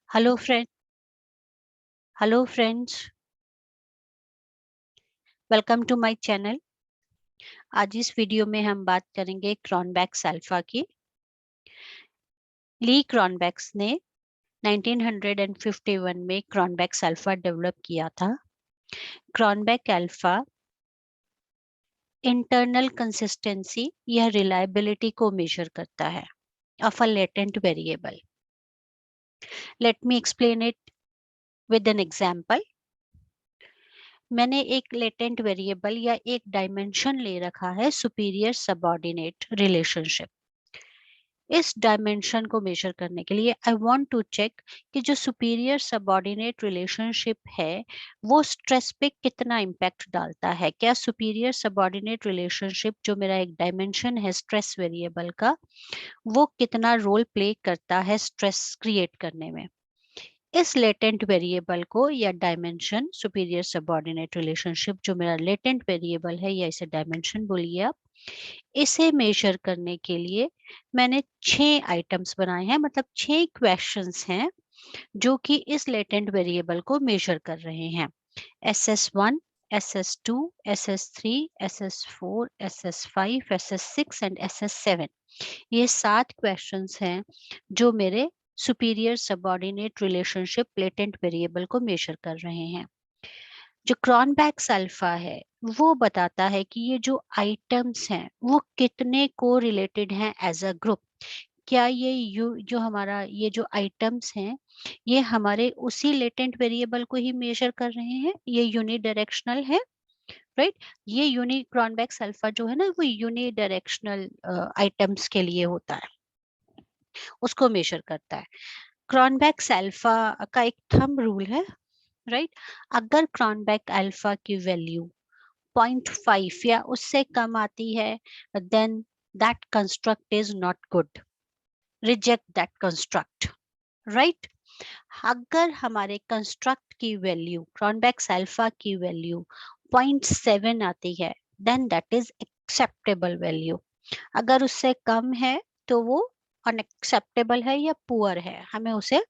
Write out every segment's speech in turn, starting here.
Hello friend hello friends, welcome to my channel. आज इस video में हम बात करेंगे क्रॉनबैक्स अल्फा की। ली क्रॉनबैक्स ने 1951 में क्रॉनबैक्स अल्फा डेवलप किया था। क्रॉनबैक अल्फा इंटरनल कंसिस्टेंसी या रिलायबिलिटी को मेजर करता है of a latent variable. Let me explain it with an example. मैंने एक लेटेंट वेरिएबल या एक डायमेंशन ले रखा है सुपीरियर सबऑर्डिनेट रिलेशनशिप। इस डायमेंशन को मेजर करने के लिए आई वांट टू चेक कि जो सुपीरियर सबऑर्डिनेट रिलेशनशिप है वो स्ट्रेस पे कितना इम्पैक्ट डालता है। क्या सुपीरियर सबऑर्डिनेट रिलेशनशिप जो मेरा एक डायमेंशन है स्ट्रेस वेरिएबल का, वो कितना रोल प्ले करता है स्ट्रेस क्रिएट करने में। इस लेटेंट वेरिएबल को या डायमेंशन सुपीरियर सबऑर्डिनेट रिलेशनशिप जो मेरा लेटेंट वेरिएबल है या इसे डायमेंशन बोलिए आप, इसे मेजर करने के लिए मैंने 6 आइटम्स बनाए हैं, मतलब 6 क्वेश्चंस हैं जो कि इस लेटेंट वेरिएबल को मेजर कर रहे हैं। SS1, SS2, SS3, SS4, SS5, SS6 and SS7। ये 7 क्वेश्चंस हैं जो मेरे superior subordinate relationship latent variable को मेजर कर रहे हैं। जो क्रॉनबैक्स अल्फा है वो बताता है कि ये जो आइटम्स हैं वो कितने को रिलेटेड हैं एज अ ग्रुप। क्या ये जो हमारा ये जो आइटम्स हैं ये हमारे उसी लेटेंट वेरिएबल को ही मेजर कर रहे हैं, ये यूनिडायरेक्शनल है, राइट। ये यूनि क्रॉनबैक्स अल्फा जो है ना वो यूनिडायरेक्शनल आइटम्स के लिए होता है, उसको मेजर करता है। क्रॉनबैक्स अल्फा का एक थंब रूल है, राइट। अगर क्रॉनबैक अल्फा की वैल्यू 0.5 या उससे कम आती है then that construct is not good, reject that construct, right. अगर हमारे कंस्ट्रक्ट की वैल्यू क्रॉनबैक्स अल्फा की वैल्यू 0.7 आती है then that is acceptable value. अगर उससे कम है तो वो अनएक्सेप्टेबल है या पुअर है, हमें उसे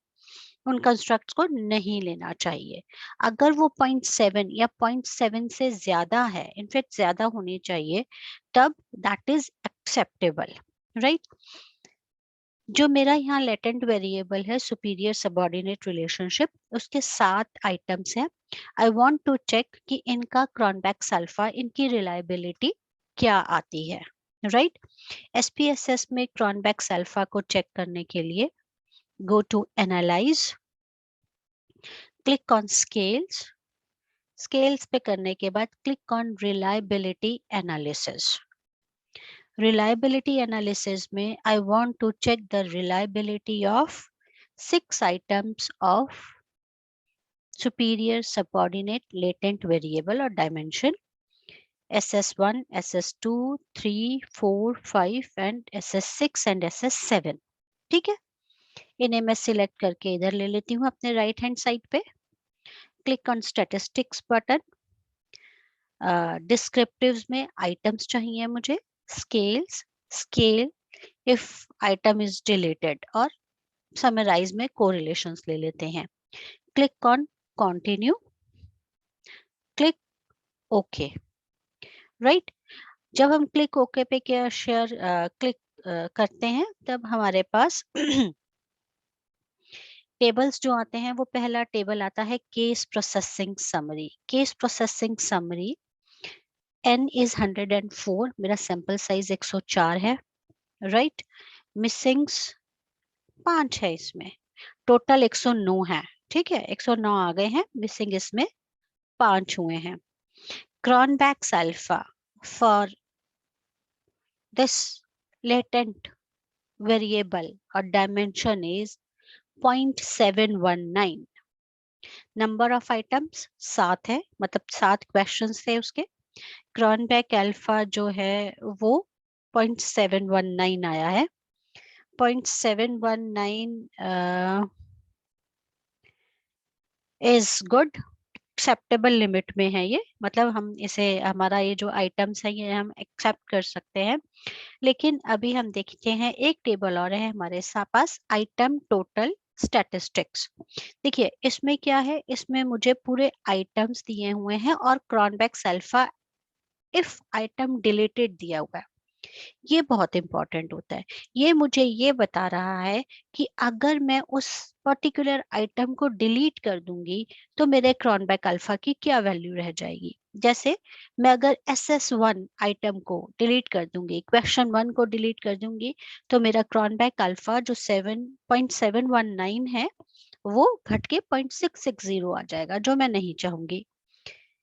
उन कंस्ट्रक्ट्स को नहीं लेना चाहिए। अगर वो 0.7 या 0.7 से ज्यादा है, इनफैक्ट ज्यादा होनी चाहिए, तब दैट इज एक्सेप्टेबल, राइट। जो मेरा यहाँ लेटेंट वेरिएबल है सुपीरियर सबऑर्डिनेट रिलेशनशिप, उसके 7 आइटम्स हैं। आई वांट टू चेक कि इनका क्रॉनबैक्स अल्फा, इनकी रिलायबिलिटी क्या आती है, राइट। SPSS में क्रॉनबैक्स अल्फा को चेक करने के लिए go to analyze, click on scales. Scales पे करने के बाद click on reliability analysis. Reliability analysis में I want to check the reliability of 6 items of superior subordinate latent variable or dimension SS1, SS2, 3, 4, 5 and SS6 and SS7। ठीक है, इन्हें मैं select करके इधर ले लेती हूँ अपने राइट हैंड साइड पे। Click on statistics button. Descriptives में आइटम्स चाहिए मुझे, scales, scale if item is deleted, और समराइज में कोरिलेशंस ले लेते हैं। Click on continue, click okay, right. जब हम क्लिक ओके पे क्या शेयर क्लिक करते हैं तब हमारे पास टेबल्स जो आते हैं, वो पहला टेबल आता है case processing summary. Case processing summary n is 104, मेरा सैंपल साइज 104 है, राइट। मिसिंग्स 5 है इसमें, टोटल 109 है, ठीक है, 109 आ गए हैं, मिसिंग इसमें 5 हुए हैं। Cronbach's alpha for this latent variable or dimension is 0.719। Number of items 7 है, मतलब 7 क्वेश्चंस थे उसके। क्रॉनबैक अल्फा जो है वो 0.719 आया है। 0.719 इज गुड, एक्सेप्टेबल लिमिट में है ये, मतलब हम इसे, हमारा ये जो आइटम्स है ये हम एक्सेप्ट कर सकते हैं। लेकिन अभी हम देखते हैं एक टेबल और है हमारे पास, आइटम टोटल स्टैटिस्टिक्स। देखिए इसमें क्या है, इसमें मुझे पूरे आइटम्स दिए हुए हैं और क्रोनबेक्स अल्फा इफ आइटम डिलीटेड दिया हुआ है। ये बहुत इंपॉर्टेंट होता है। ये मुझे ये बता रहा है कि अगर मैं उस पर्टिकुलर आइटम को डिलीट कर दूंगी तो मेरे क्रोनबैक अल्फा की क्या वैल्यू रह जाएगी। जैसे मैं अगर SS1 आइटम को डिलीट कर दूंगी, क्वेश्चन 1 को डिलीट कर दूंगी, तो मेरा क्रोनबैक अल्फा जो 7.719 है वो घट के 0.660 आ जाएगा, जो मैं नहीं चाहूंगी।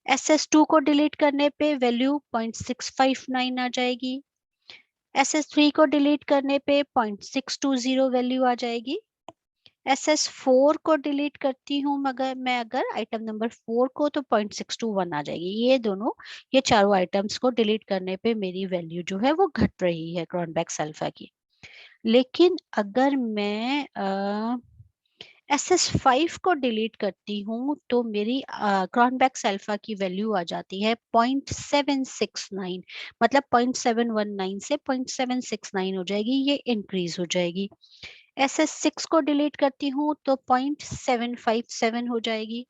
SS2 को डिलीट करने पे वैल्यू 0.659 आ जाएगी। SS3 को डिलीट करने पे 0.620 वैल्यू आ जाएगी। SS4 को डिलीट करती हूँ मगर मैं अगर आइटम नंबर 4 को, तो 0.621 आ जाएगी। ये दोनों, ये चारों आइटम्स को डिलीट करने पे मेरी वैल्यू जो है वो घट रही है क्रोनबैक्स अल्फा की। लेकिन अगर मैं SS5 को डिलीट करती हूँ तो मेरी क्रोनबैक्स अल्फा की वैल्यू आ जाती है 0.769, मतलब 0.719 से 0.769 हो जाएगी, ये इंक्रीज हो जाएगी। SS6 को डिलीट करती हूँ तो 0.757 हो जाएगी,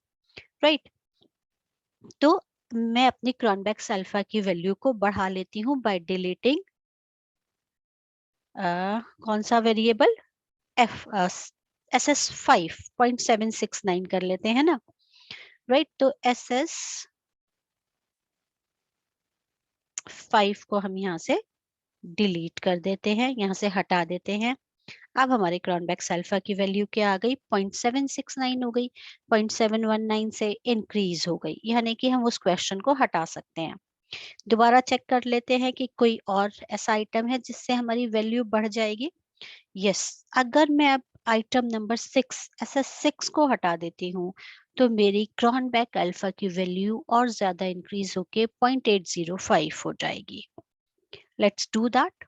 राइट। तो मैं अपनी क्रोनबैक्स अल्फा की वैल्यू को बढ़ा लेती हूँ बाय डिलीटिंग कौन सा वेरिएबल, एफ SS5 0.769 कर लेते हैं ना, राइट। तो SS5 को हम यहाँ से डिलीट कर देते हैं, यहाँ से हटा देते हैं। अब हमारे क्रोनबैक्स अल्फा की वैल्यू क्या आ गई, 0.769 हो गई, 0.719 से इंक्रीज हो गई, यानी कि हम उस क्वेश्चन को हटा सकते हैं। दोबारा चेक कर लेते हैं कि कोई और ऐसा आइटम है जिससे हमारी वैल्यू बढ़ जाएगी। यस, अगर मैं अब आइटम नंबर 6 SS6 को हटा देती हूँ तो मेरी क्रोनबैक अल्फा की वैल्यू और ज्यादा इंक्रीज होके 0.805 हो जाएगी। Let's do that,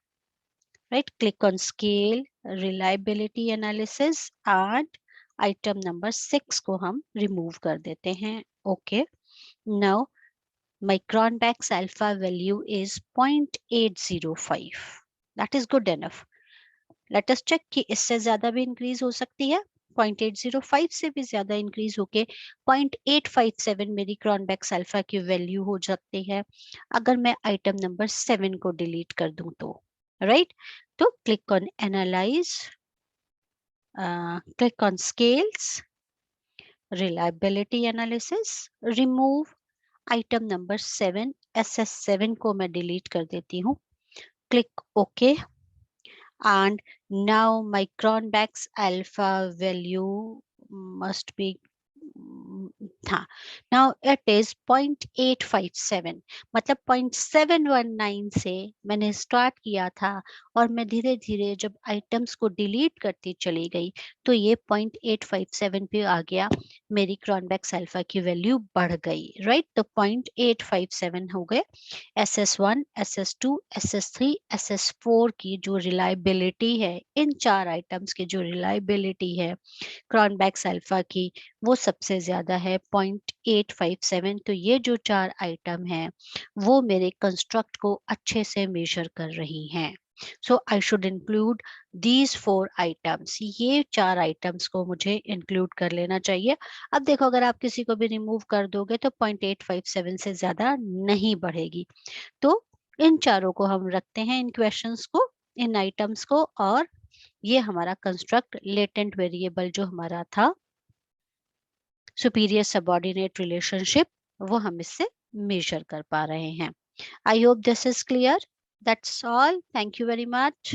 right. Click on scale reliability analysis and item number 6 को हम रिमूव कर देते हैं। Okay, now my Cronbach's alpha value is 0.805. That is good enough. Let us check कि इससे ज्यादा भी इंक्रीज हो सकती है। 0.805 से भी ज्यादा इंक्रीज होके 0.857 मेरी Cronbach's alpha की वैल्यू हो सकती है अगर मैं आइटम नंबर 7 को डिलीट कर दूं तो, राइट। तो click on analyze, click on scales reliability analysis, remove item number 7 SS7 को मैं डिलीट कर देती हूँ। Click okay and now my Cronbach's alpha value must be, हाँ, नाउ इट इज 0.857, मतलब 0.719 से मैंने स्टार्ट किया था और मैं धीरे धीरे जब आइटम्स को डिलीट करती चली गई तो ये 0.857 पे आ गया, मेरी क्रोनबैक्स अल्फा की वैल्यू बढ़ गई, राइट। तो 0.857 हो गए। SS1, SS2, SS3, SS4 की जो रिलायबिलिटी है, इन चार आइटम्स की जो रिलायबिलिटी है क्रोनबैक्स अल्फा की, वो सबसे ज्यादा है 0.857। तो ये जो चार आइटम हैं वो मेरे कंस्ट्रक्ट को अच्छे से मेजर कर रही हैं। So I should include these 4 items, ये चार आइटम्स को मुझे इंक्लूड कर लेना चाहिए। अब देखो, अगर आप किसी को भी रिमूव कर दोगे तो 0.857 से ज्यादा नहीं बढ़ेगी। तो इन चारों को हम रखते हैं, इन क्वेश्चंस को, इन आइटम्स को, और ये हमारा कंस्ट्रक्ट लेटेंट वेरिएबल जो हमारा था सुपीरियर सबऑर्डिनेट रिलेशनशिप, वो हम इससे मेजर कर पा रहे हैं। I hope this is clear. That's all, thank you very much.